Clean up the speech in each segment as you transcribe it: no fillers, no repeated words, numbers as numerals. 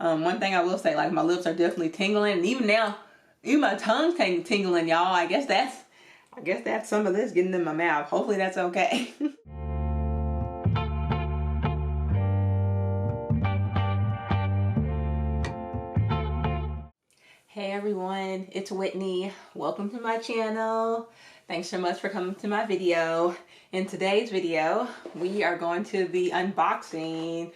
One thing I will say, like, my lips are definitely tingling, and even now, even my tongue's tingling, y'all. I guess that's some of this getting in my mouth. Hopefully that's okay. Hey everyone, it's Whitney. Welcome to my channel. Thanks so much for coming to my video. In today's video, we are going to be unboxing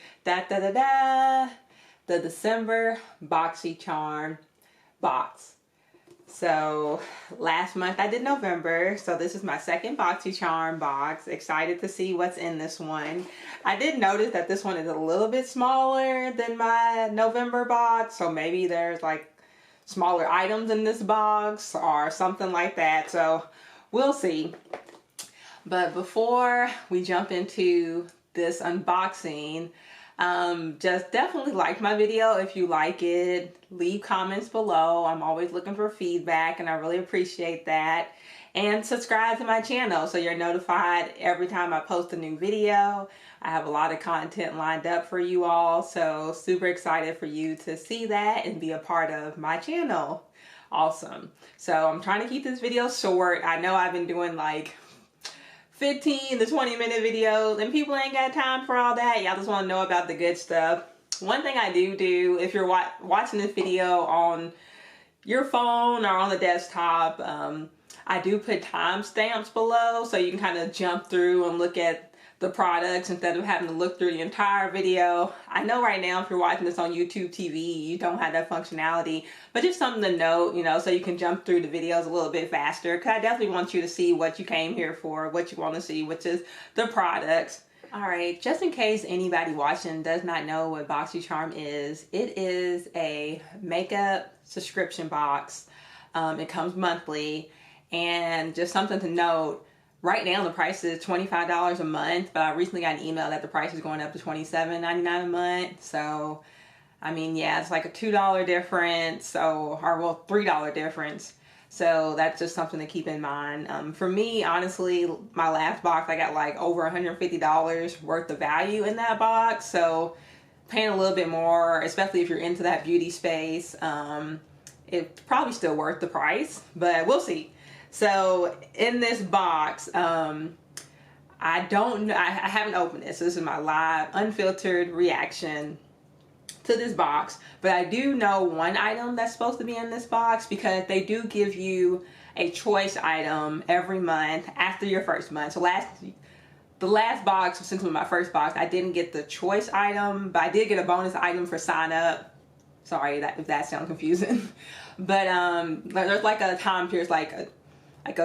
the December Boxycharm box. So last month I did November, so this is my second Boxycharm box. Excited to see what's in this one. I did notice that this one is a little bit smaller than my November box, so maybe there's like smaller items in this box or something like that, so we'll see. But before we jump into this unboxing, just definitely like my video if you like it. Leave comments below. I'm always looking for feedback and I really appreciate that. And subscribe to my channel so you're notified every time I post a new video. I have a lot of content lined up for you all, so super excited for you to see that and be a part of my channel. Awesome. So I'm trying to keep this video short. I know I've been doing like 15 to 20 minute videos and people ain't got time for all that. Y'all just want to know about the good stuff. One thing I do if you're watching this video on your phone or on the desktop, I do put timestamps below so you can kind of jump through and look at the products instead of having to look through the entire video. I know right now if you're watching this on YouTube TV, you don't have that functionality, but just something to note, you know, so you can jump through the videos a little bit faster, because I definitely want you to see what you came here for, what you want to see, which is the products. Alright, just in case anybody watching does not know what Boxycharm is, it is a makeup subscription box. It comes monthly, and just something to note, right now the price is $25 a month, but I recently got an email that the price is going up to $27.99 a month. So, I mean, yeah, it's like a $2 difference, so, or well, $3 difference. So that's just something to keep in mind. For me, honestly, my last box, I got like over $150 worth of value in that box. So paying a little bit more, especially if you're into that beauty space, it's probably still worth the price, but we'll see. So in this box, I haven't opened this. So this is my live, unfiltered reaction to this box. But I do know one item that's supposed to be in this box, because they do give you a choice item every month after your first month. So the last box, since it was my first box, I didn't get the choice item, but I did get a bonus item for sign up. Sorry if that sounds confusing. But there's like a time period, like a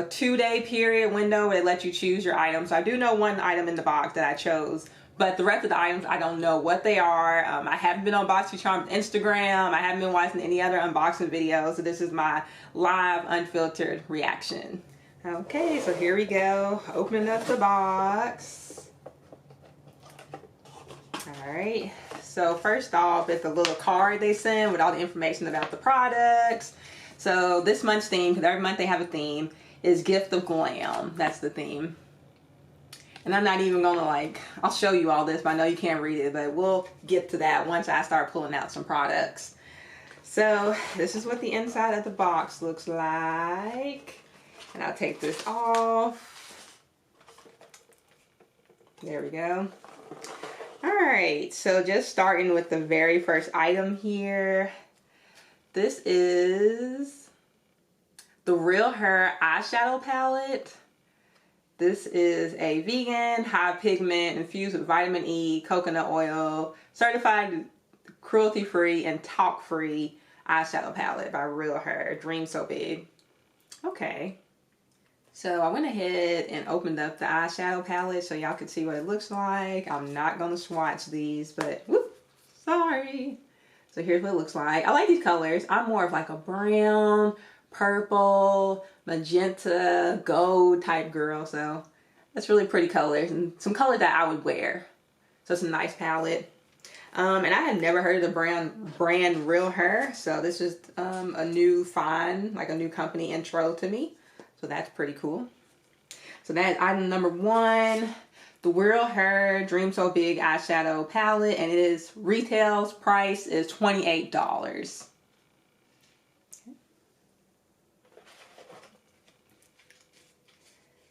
2-day period window where they let you choose your items. So I do know one item in the box that I chose, but the rest of the items I don't know what they are. I haven't been on Boxycharm's Instagram. I haven't been watching any other unboxing videos, so this is my live unfiltered reaction. Okay, so here we go, opening up the box. Alright, so first off, it's a little card they send with all the information about the products. So this month's theme, because every month they have a theme, is Gift of Glam. That's the theme. And I'm not even gonna I'll show you all this, but I know you can't read it, but we'll get to that once I start pulling out some products. So this is what the inside of the box looks like. And I'll take this off. There we go. Alright, so just starting with the very first item here. This is the Realher eyeshadow palette. This is a vegan, high pigment, infused with vitamin E, coconut oil, certified cruelty-free and talc-free eyeshadow palette by Realher. Dream so big. Okay. So I went ahead and opened up the eyeshadow palette so y'all can see what it looks like. I'm not going to swatch these, but whoop, sorry. So here's what it looks like. I like these colors. I'm more of like a brown, purple, magenta, gold type girl. So that's really pretty colors and some colors that I would wear. So it's a nice palette. And I had never heard of the brand Realher. So this is a new find, like a new company intro to me. So that's pretty cool. So that is item number one. the Realher Dream So Big eyeshadow palette, and it is retail price is $28.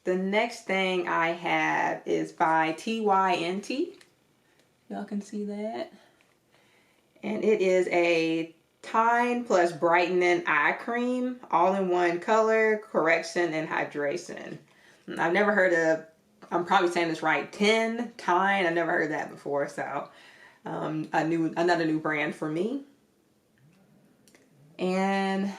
The next thing I have is by TYNT. Y'all can see that. And it is a Tynted plus brightening eye cream, all in one color, correction, and hydration. I've never heard of, I'm probably saying this right, Tynted. I've never heard that before, so another new brand for me. And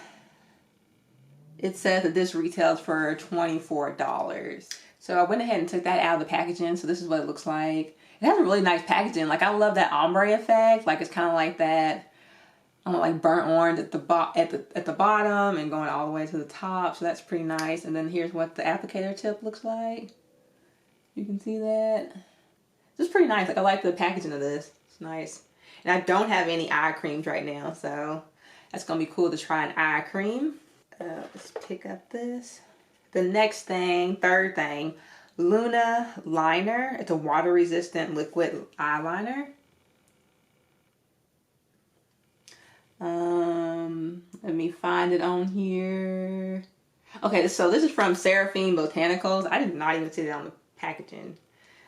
it says that this retails for $24. So I went ahead and took that out of the packaging. So this is what it looks like. It has a really nice packaging. Like, I love that ombre effect. Like, it's kind of like that, like burnt orange at the bottom and going all the way to the top. So that's pretty nice. And then here's what the applicator tip looks like. You can see that. This is pretty nice. Like, I like the packaging of this. It's nice. And I don't have any eye creams right now, so that's gonna be cool to try an eye cream. Let's pick up this. The next thing, third thing, Luna liner. It's a water resistant liquid eyeliner. Let me find it on here. Okay, so this is from Seraphine Botanicals. I did not even see that on the packaging.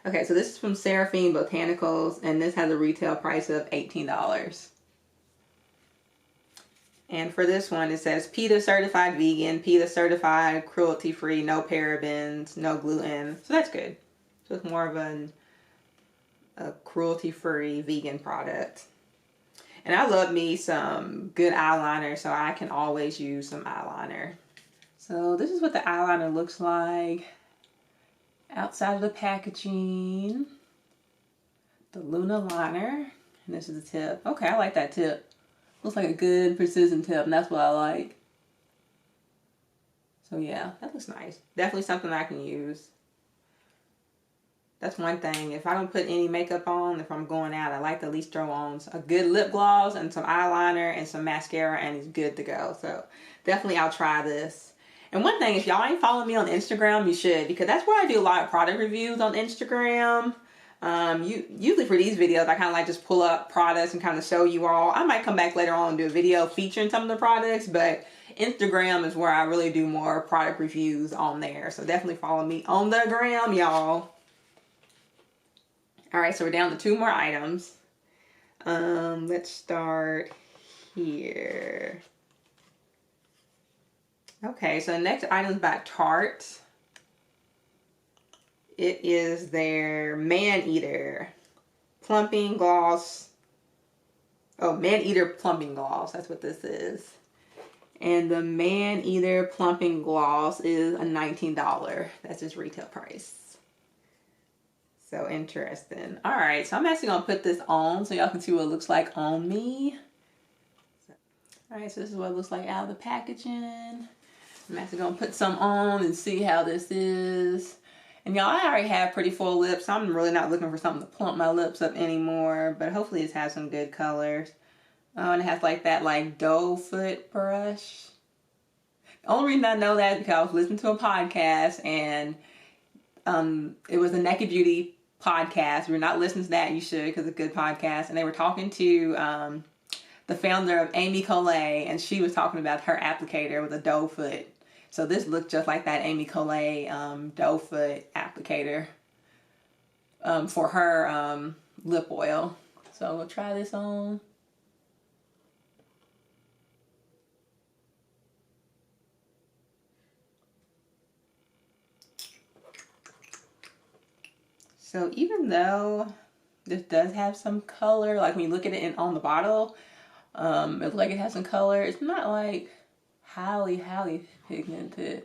Okay, so this is from Seraphine Botanicals, and this has a retail price of $18. And for this one, it says PETA certified vegan, PETA certified cruelty free, no parabens, no gluten. So that's good. So it's more of a cruelty free vegan product. And I love me some good eyeliner, so I can always use some eyeliner. So this is what the eyeliner looks like outside of the packaging. The Luna liner. And this is the tip. Okay, I like that tip. Looks like a good precision tip, and that's what I like. So yeah, that looks nice. Definitely something I can use. That's one thing. If I don't put any makeup on, if I'm going out, I like to at least throw on a good lip gloss and some eyeliner and some mascara, and it's good to go. So definitely I'll try this. And one thing, if y'all ain't following me on Instagram, you should, because that's where I do a lot of product reviews on Instagram. Usually for these videos, I kind of like just pull up products and kind of show you all. I might come back later on and do a video featuring some of the products, but Instagram is where I really do more product reviews on there. So definitely follow me on the gram, y'all. All right, so we're down to 2 more items. Let's start here. Okay, so the next item is by Tarte. It is their Maneater Plumping Gloss. Oh, Maneater Plumping Gloss. That's what this is. And the Maneater Plumping Gloss is a $19. That's its retail price. So interesting. Alright, so I'm actually going to put this on so y'all can see what it looks like on me. Alright, so this is what it looks like out of the packaging. I'm actually going to put some on and see how this is. And y'all, I already have pretty full lips, so I'm really not looking for something to plump my lips up anymore. But hopefully it has some good colors. Oh, and it has like that like doe foot brush. The only reason I know that is because I was listening to a podcast, and it was a Naked Beauty podcast. If you're not listening to that, you should, because it's a good podcast. And they were talking to the founder of Amy Collet, and she was talking about her applicator with a doe foot. So this looked just like that Amy Collet doe foot applicator for her lip oil. So we'll try this on. So even though this does have some color, like when you look at it on the bottle, it looks like it has some color. It's not like highly pigmented.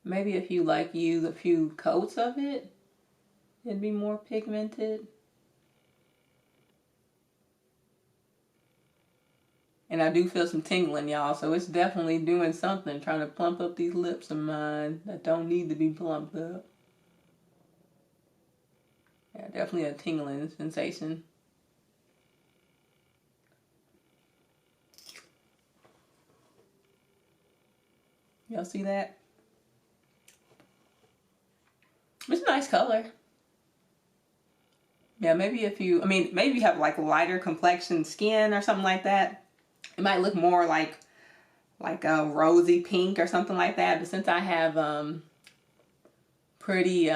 Maybe if you like use a few coats of it, it'd be more pigmented. And I do feel some tingling, y'all, so it's definitely doing something, trying to plump up these lips of mine that don't need to be plumped up. Yeah, definitely a tingling sensation. Y'all see that? nice color. Yeah, maybe if you, I mean, maybe you have like lighter complexion skin or something like that, it might look more like a rosy pink or something like that. But since I have pretty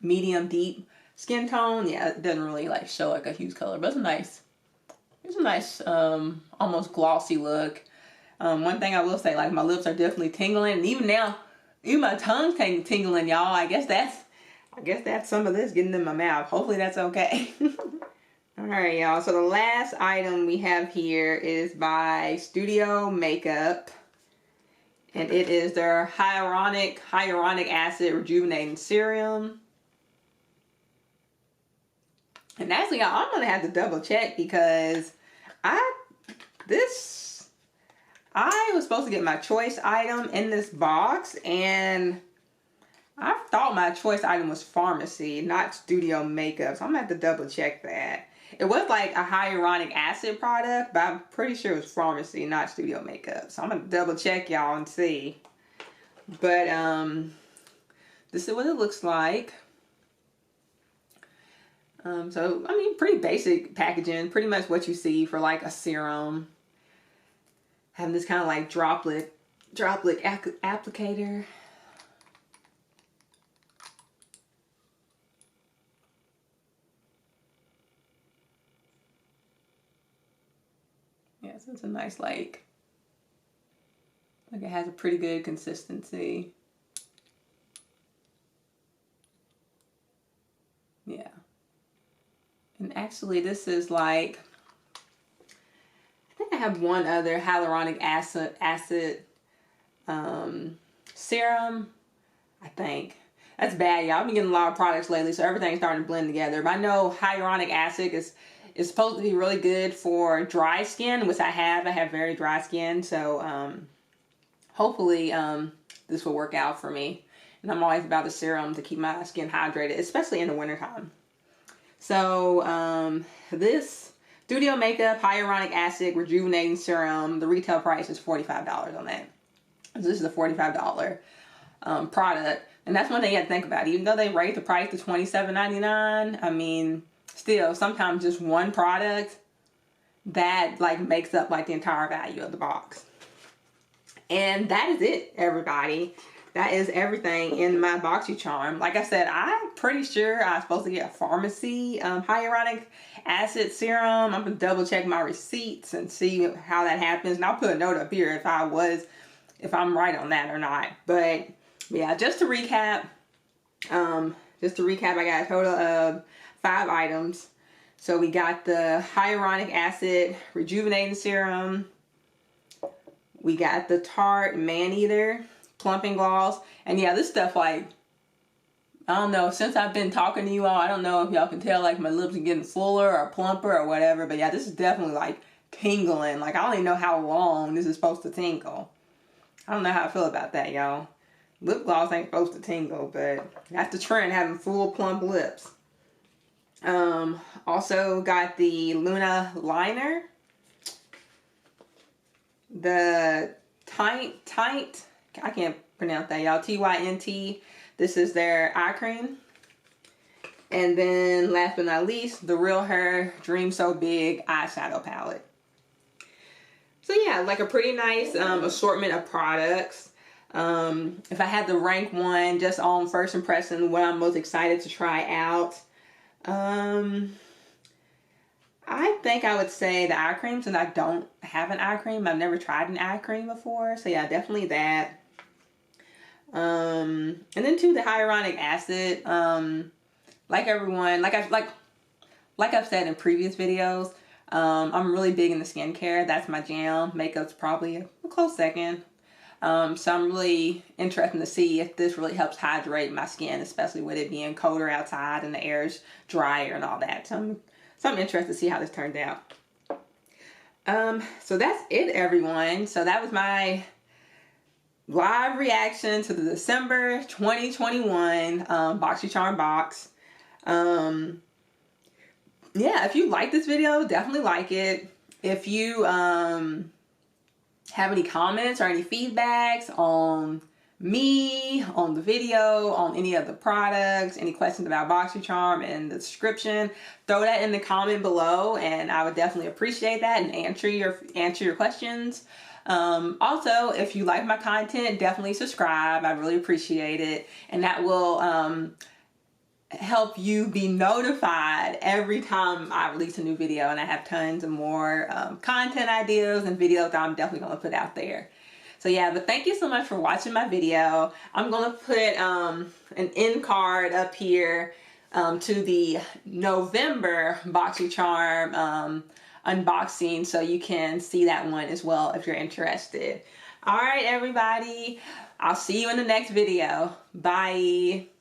medium deep skin tone, yeah, it doesn't really like show like a huge color. But it's a nice almost glossy look. One thing I will say, like, my lips are definitely tingling, and even now, even my tongue's tingling, y'all. I guess that's some of this getting in my mouth. Hopefully that's okay. Alright, y'all. So the last item we have here is by Studiomakeup. And it is their Hyaluronic Acid Rejuvenating Serum. And actually, y'all, I'm going to have to double check because I was supposed to get my choice item in this box, and I thought my choice item was Pharmacy, not Studiomakeup. So I'm going to have to double check that. It was like a hyaluronic acid product, but I'm pretty sure it was Pharmacy, not Studiomakeup. So I'm going to double check, y'all, and see. But this is what it looks like. So, I mean, pretty basic packaging. Pretty much what you see for like a serum. Having this kind of like droplet applicator. Yeah, so it's a nice like it has a pretty good consistency. Yeah. And actually this is like, I think I have one other hyaluronic acid serum, I think. That's bad, y'all. I've been getting a lot of products lately, so everything's starting to blend together. But I know hyaluronic acid is supposed to be really good for dry skin, which I have. I have very dry skin, so hopefully this will work out for me. And I'm always about the serum to keep my skin hydrated, especially in the wintertime. So this Studiomakeup Hyaluronic Acid Rejuvenating Serum, the retail price is $45 on that. So this is a $45 product. And that's one thing you have to think about. Even though they raised the price to $27.99, I mean, still, sometimes just one product, that like makes up like the entire value of the box. And that is it, everybody. That is everything in my Boxycharm. Like I said, I'm pretty sure I was supposed to get a Pharmacy hyaluronic acid serum. I'm going to double check my receipts and see how that happens. And I'll put a note up here if I'm right on that or not. But yeah, just to recap, I got a total of 5 items. So we got the Hyaluronic Acid Rejuvenating Serum. We got the Tarte Maneater Plumping Gloss. And yeah, this stuff, like, I don't know, since I've been talking to you all, I don't know if y'all can tell, like, my lips are getting fuller or plumper or whatever. But yeah, this is definitely, like, tingling. Like, I don't even know how long this is supposed to tingle. I don't know how I feel about that, y'all. Lip gloss ain't supposed to tingle, but that's the trend, having full plump lips. Also got the Luna liner, the TYNT, I can't pronounce that, y'all, TYNT. This is their eye cream. And then last but not least, the Realher Dream So Big eyeshadow palette. So yeah, like a pretty nice assortment of products. If I had to rank one just on first impression, what I'm most excited to try out, I think I would say the eye cream, since I don't have an eye cream. I've never tried an eye cream before. So yeah, definitely that. And then too, the hyaluronic acid. Like everyone, like I've said in previous videos, I'm really big into skincare. That's my jam. Makeup's probably a close second. So I'm really interested to see if this really helps hydrate my skin, especially with it being colder outside and the air is drier and all that. So I'm interested to see how this turned out. So that's it, everyone. So that was my live reaction to the December 2021 Boxycharm box. Yeah, if you like this video, definitely like it. If you have any comments or any feedbacks on me, on the video, on any of the products, any questions about Boxycharm in the description, throw that in the comment below and I would definitely appreciate that and answer your questions. Also, if you like my content, definitely subscribe. I really appreciate it, and that will help you be notified every time I release a new video, and I have tons of more content ideas and videos that I'm definitely going to put out there. So yeah, but thank you so much for watching my video. I'm going to put an end card up here to the November Boxycharm unboxing, so you can see that one as well if you're interested. All right, everybody, I'll see you in the next video. Bye.